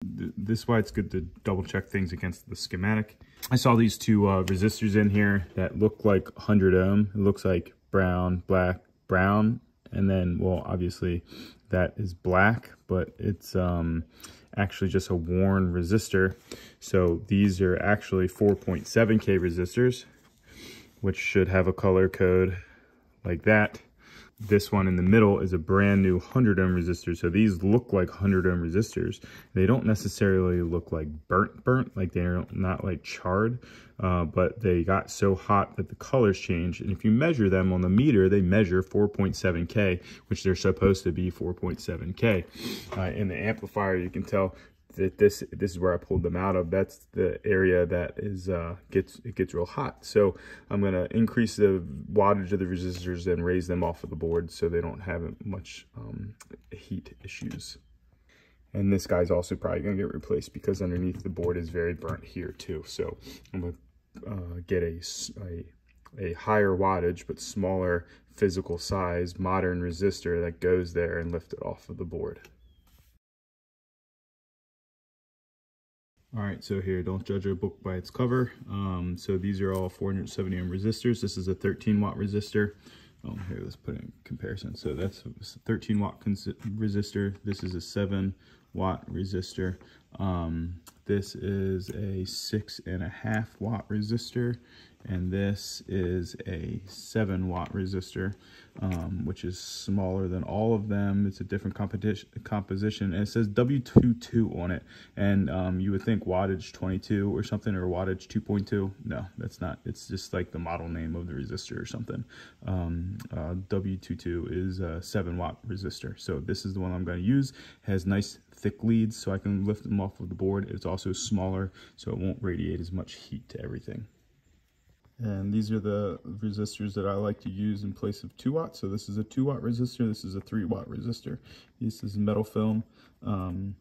This is why it's good to double check things against the schematic. I saw these two resistors in here that look like 100 ohm. It looks like brown, black, brown, and then, well, obviously that is black, but it's actually just a worn resistor. So these are actually 4.7K resistors, which should have a color code like that. This one in the middle is a brand new 100 ohm resistor. So these look like 100 ohm resistors. They don't necessarily look like burnt, like they're not like charred, but they got so hot that the colors changed. And if you measure them on the meter, they measure 4.7K, which they're supposed to be 4.7K. In the amplifier, you can tell that this is where I pulled them out of. That's the area that is gets real hot. So I'm gonna increase the wattage of the resistors and raise them off of the board so they don't have much heat issues. And this guy's also probably gonna get replaced because underneath the board is very burnt here too. So I'm gonna get a higher wattage but smaller physical size modern resistor that goes there and lift it off of the board. All right, so here, don't judge a book by its cover. So these are all 470 ohm resistors. This is a 13 watt resistor. Oh, here, let's put it in comparison. So that's a 13 watt resistor. This is a 7 watt resistor. This is a 6.5 watt resistor. And this is a 7 watt resistor, which is smaller than all of them. It's a different composition, and it says W22 on it. And you would think wattage 22 or something, or wattage 2.2. No, that's not. It's just like the model name of the resistor or something. W22 is a 7 watt resistor. So this is the one I'm going to use. It has nice thick leads, so I can lift them off of the board. It's also smaller, so it won't radiate as much heat to everything. And these are the resistors that I like to use in place of 2 watts. So this is a 2 watt resistor. This is a 3 watt resistor. This is metal film, and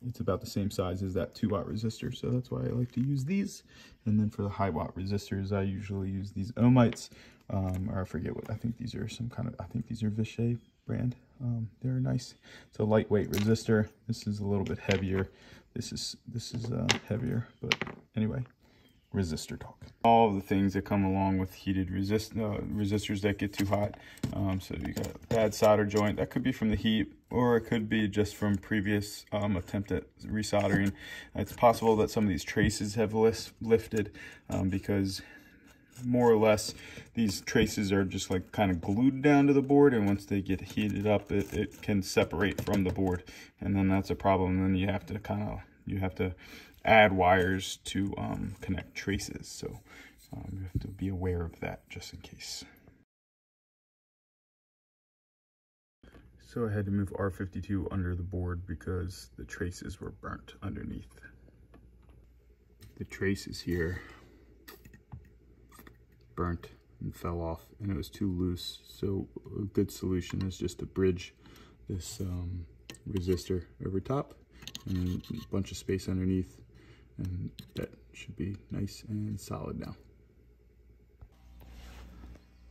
it's about the same size as that 2 watt resistor. So that's why I like to use these. And then for the high watt resistors, I usually use these ohmites, or I forget what, I think these are some kind of, I think these are Vishay brand. They're nice. It's a lightweight resistor. This is a little bit heavier. This is heavier, but anyway. Resistor Talk. All of the things that come along with heated resistors that get too hot. So you got a bad solder joint. That could be from the heat, or it could be just from previous attempt at resoldering. It's possible that some of these traces have lifted because more or less these traces are just like kind of glued down to the board, and once they get heated up, it can separate from the board, and then that's a problem. And then you have to add wires to connect traces, so you have to be aware of that just in case. So I had to move R52 under the board because the traces were burnt underneath. The traces here burnt and fell off, and it was too loose, so a good solution is just to bridge this resistor over top and a bunch of space underneath, and that should be nice and solid now.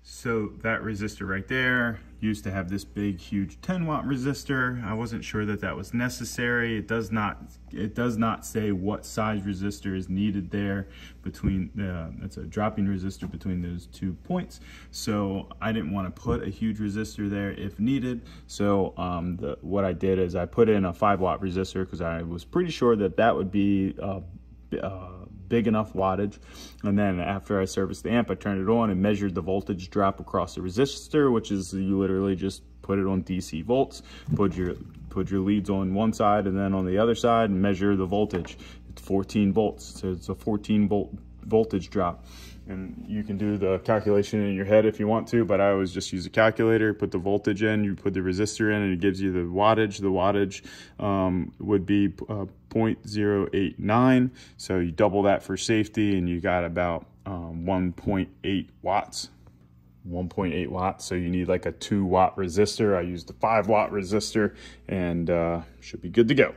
So that resistor right there used to have this big, huge 10 watt resistor. I wasn't sure that that was necessary. It does not say what size resistor is needed there between it's a dropping resistor between those 2 points. So I didn't want to put a huge resistor there if needed. So what I did is I put in a 5 watt resistor because I was pretty sure that that would be big enough wattage. And then after I serviced the amp, I turned it on and measured the voltage drop across the resistor, which is you literally just put it on DC volts, put your leads on one side and then on the other side and measure the voltage. It's 14 volts, so it's a 14 volt voltage drop. And you can do the calculation in your head if you want to, but I always just use a calculator, put the voltage in, you put the resistor in, and it gives you the wattage. The wattage would be 0.089. So you double that for safety, and you got about 1.8 watts. 1.8 watts, so you need like a 2 watt resistor. I used the 5 watt resistor, and should be good to go.